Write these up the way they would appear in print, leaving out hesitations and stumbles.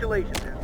Congratulations, Em.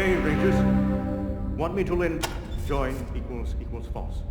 Hey, Rangers. Want me to lend join equals false?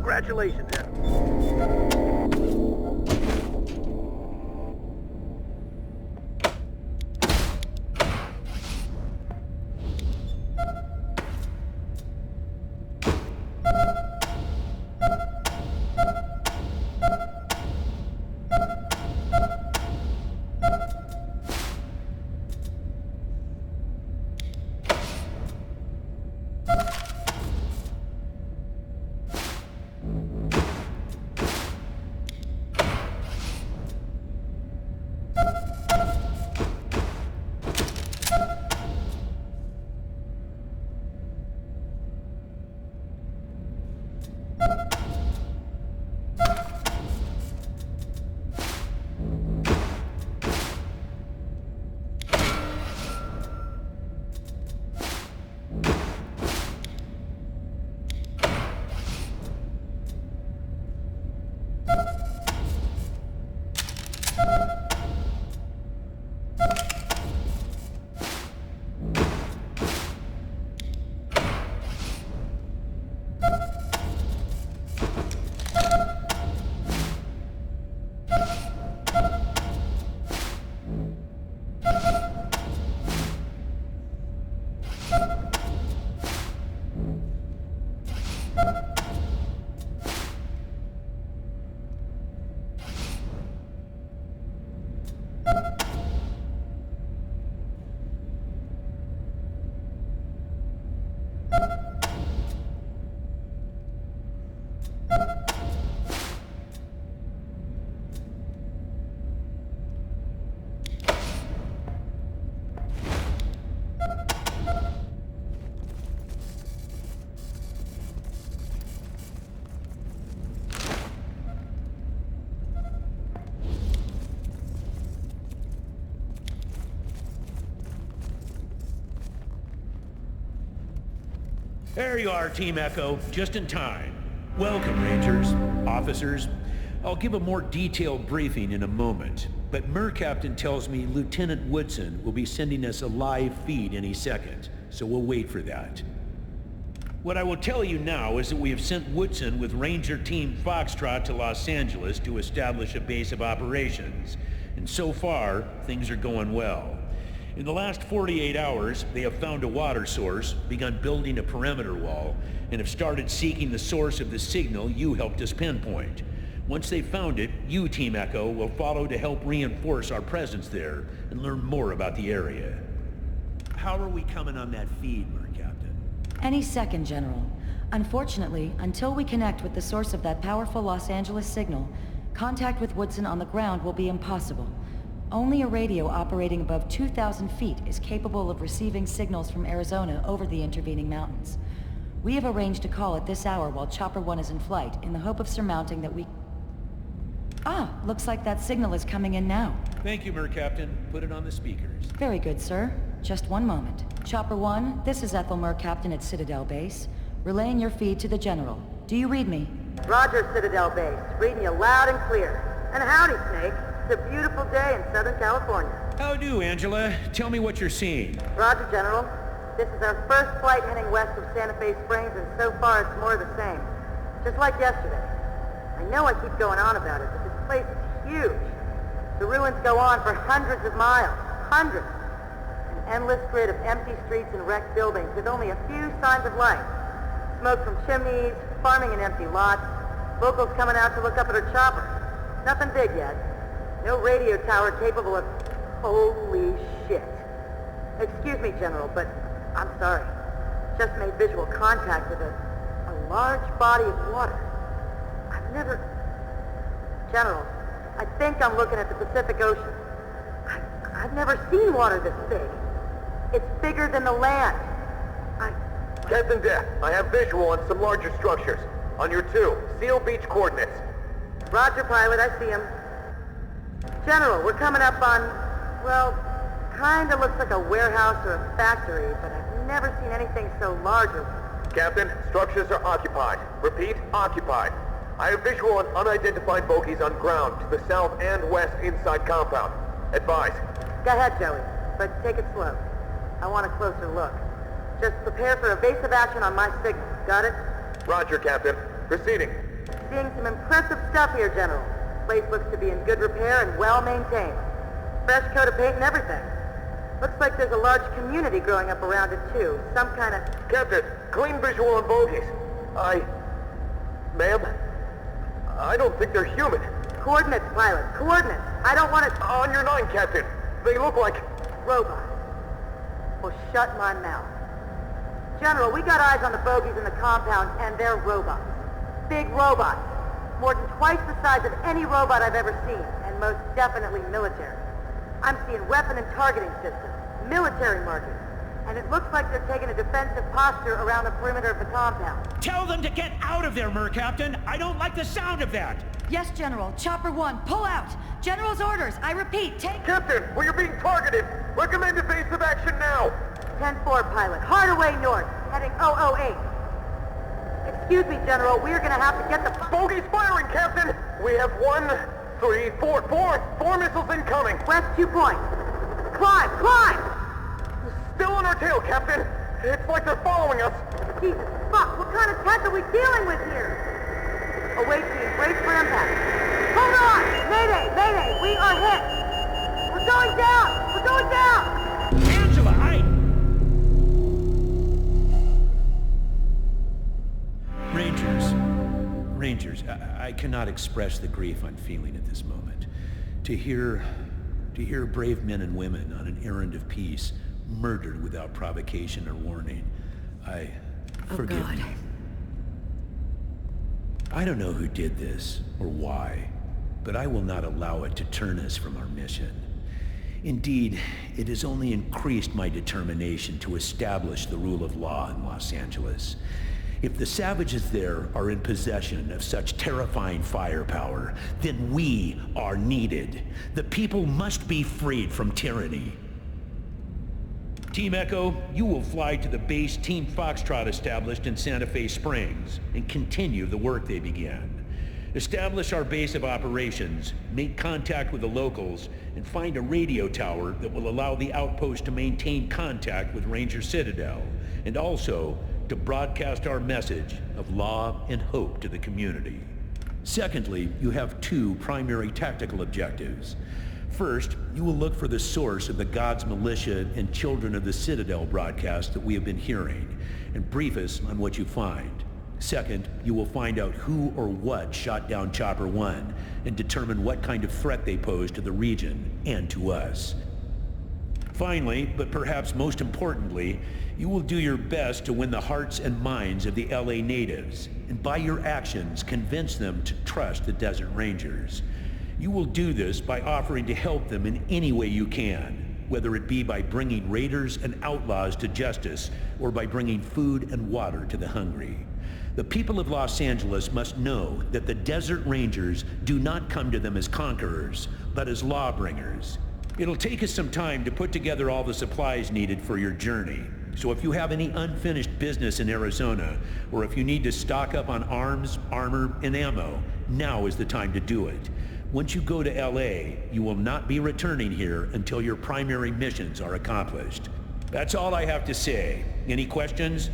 Congratulations, General. There you are, Team Echo, just in time. Welcome, Rangers, officers. I'll give a more detailed briefing in a moment, but Captain tells me Lieutenant Woodson will be sending us a live feed any second, so we'll wait for that. What I will tell you now is that we have sent Woodson with Ranger Team Foxtrot to Los Angeles to establish a base of operations, and so far, things are going well. In the last 48 hours, they have found a water source, begun building a perimeter wall, and have started seeking the source of the signal you helped us pinpoint. Once they've found it, you, Team Echo, will follow to help reinforce our presence there and learn more about the area. How are we coming on that feed, Captain? Any second, General. Unfortunately, until we connect with the source of that powerful Los Angeles signal, contact with Woodson on the ground will be impossible. Only a radio operating above 2,000 feet is capable of receiving signals from Arizona over the intervening mountains. We have arranged a call at this hour while Chopper 1 is in flight, in the hope of surmounting that we... Ah, looks like that signal is coming in now. Thank you, Captain. Put it on the speakers. Very good, sir. Just one moment. Chopper 1, this is Ethel Captain at Citadel Base. Relaying your feed to the General. Do you read me? Roger, Citadel Base. Reading you loud and clear. And howdy, Snake. It's a beautiful day in Southern California. How do, Angela? Tell me what you're seeing. Roger, General. This is our first flight heading west of Santa Fe Springs, and so far it's more of the same. Just like yesterday. I know I keep going on about it, but this place is huge. The ruins go on for hundreds of miles. Hundreds. An endless grid of empty streets and wrecked buildings with only a few signs of life. Smoke from chimneys, farming in empty lots, locals coming out to look up at her chopper. Nothing big yet. No radio tower capable of... Holy shit. Excuse me, General, but I'm sorry. Just made visual contact with a large body of water. I've never... General, I think I'm looking at the Pacific Ocean. I've never seen water this big. It's bigger than the land. Captain Death, I have visual on some larger structures. On your 2, Seal Beach coordinates. Roger, pilot, I see him. General, we're coming up on, well, kinda looks like a warehouse or a factory, but I've never seen anything so large. Captain, structures are occupied. Repeat, occupied. I have visual on unidentified bogies on ground to the south and west inside compound. Advise. Go ahead, Joey, but take it slow. I want a closer look. Just prepare for evasive action on my signal. Got it? Roger, Captain. Proceeding. Seeing some impressive stuff here, General. Place looks to be in good repair and well maintained. Fresh coat of paint and everything. Looks like there's a large community growing up around it too. Some kind of... Captain, clean visual on bogies. Ma'am, I don't think they're human. Coordinates, pilot. Coordinates. I don't want it... On your 9, Captain. They look like... robots. Well, shut my mouth. General, we got eyes on the bogies in the compound, and they're robots. Big robots. More than twice the size of any robot I've ever seen, and most definitely military. I'm seeing weapon and targeting systems, military markings, and it looks like they're taking a defensive posture around the perimeter of the compound. Tell them to get out of there, Captain. I don't like the sound of that. Yes, General. Chopper 1, pull out! General's orders! I repeat, take... Captain, we are being targeted! Recommend evasive action now! 10-4, pilot. Hard away north, heading 008. Excuse me, General, we're gonna have to get the... Bogey's firing, Captain! We have 4 missiles incoming! West 2 points. Climb! Climb! Still on our tail, Captain! It's like they're following us! Jesus fuck, what kind of tech are we dealing with here? Await team, brace for impact. Hold on! Mayday! Mayday! We are hit! We're going down! We're going down! Angela, Rangers, I cannot express the grief I'm feeling at this moment. To hear brave men and women on an errand of peace murdered without provocation or warning, forgive me. I don't know who did this or why, but I will not allow it to turn us from our mission. Indeed, it has only increased my determination to establish the rule of law in Los Angeles. If the savages there are in possession of such terrifying firepower, then we are needed. The people must be freed from tyranny. Team Echo, you will fly to the base Team Foxtrot established in Santa Fe Springs and continue the work they began. Establish our base of operations, make contact with the locals, and find a radio tower that will allow the outpost to maintain contact with Ranger Citadel, and also to broadcast our message of law and hope to the community. Secondly, you have 2 primary tactical objectives. First, you will look for the source of the God's Militia and Children of the Citadel broadcast that we have been hearing, and brief us on what you find. Second, you will find out who or what shot down Chopper 1, and determine what kind of threat they pose to the region and to us. Finally, but perhaps most importantly, you will do your best to win the hearts and minds of the LA natives, and by your actions convince them to trust the Desert Rangers. You will do this by offering to help them in any way you can, whether it be by bringing raiders and outlaws to justice, or by bringing food and water to the hungry. The people of Los Angeles must know that the Desert Rangers do not come to them as conquerors, but as lawbringers. It'll take us some time to put together all the supplies needed for your journey. So if you have any unfinished business in Arizona, or if you need to stock up on arms, armor, and ammo, now is the time to do it. Once you go to LA, you will not be returning here until your primary missions are accomplished. That's all I have to say. Any questions?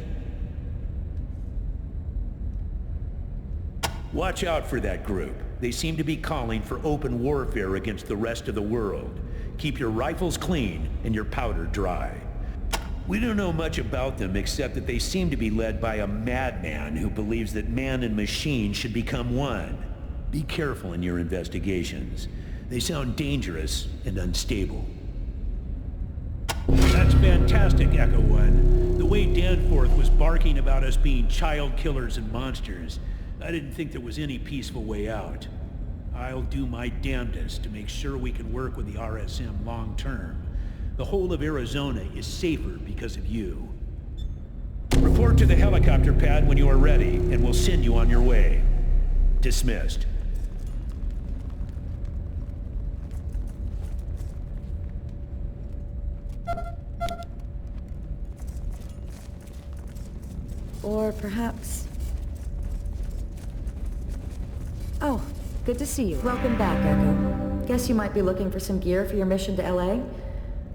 Watch out for that group. They seem to be calling for open warfare against the rest of the world. Keep your rifles clean and your powder dry. We don't know much about them except that they seem to be led by a madman who believes that man and machine should become one. Be careful in your investigations. They sound dangerous and unstable. That's fantastic, Echo One. The way Danforth was barking about us being child killers and monsters, I didn't think there was any peaceful way out. I'll do my damnedest to make sure we can work with the RSM long term. The whole of Arizona is safer because of you. Report to the helicopter pad when you are ready, and we'll send you on your way. Dismissed. Or perhaps... Oh, good to see you. Welcome back, Echo. Guess you might be looking for some gear for your mission to LA?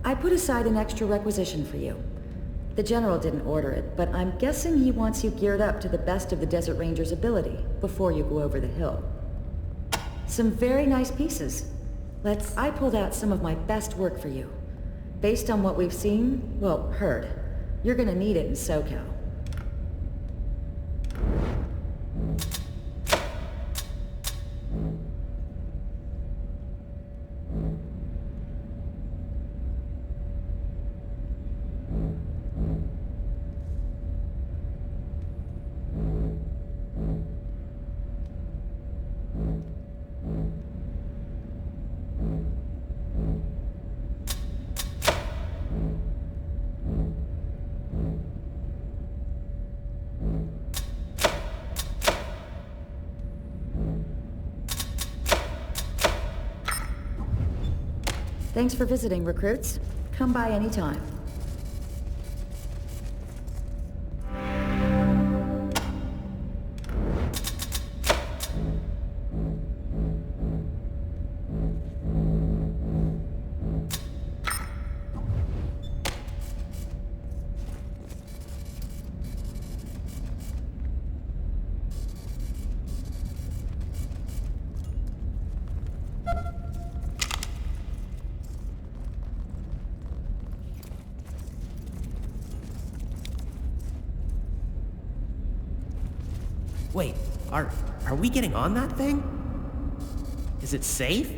I put aside an extra requisition for you. The General didn't order it, but I'm guessing he wants you geared up to the best of the Desert Ranger's ability before you go over the hill. Some very nice pieces. I pulled out some of my best work for you. Based on what we've seen, well, heard, you're gonna need it in SoCal. Thanks for visiting, recruits. Come by anytime. Wait, are we getting on that thing? Is it safe?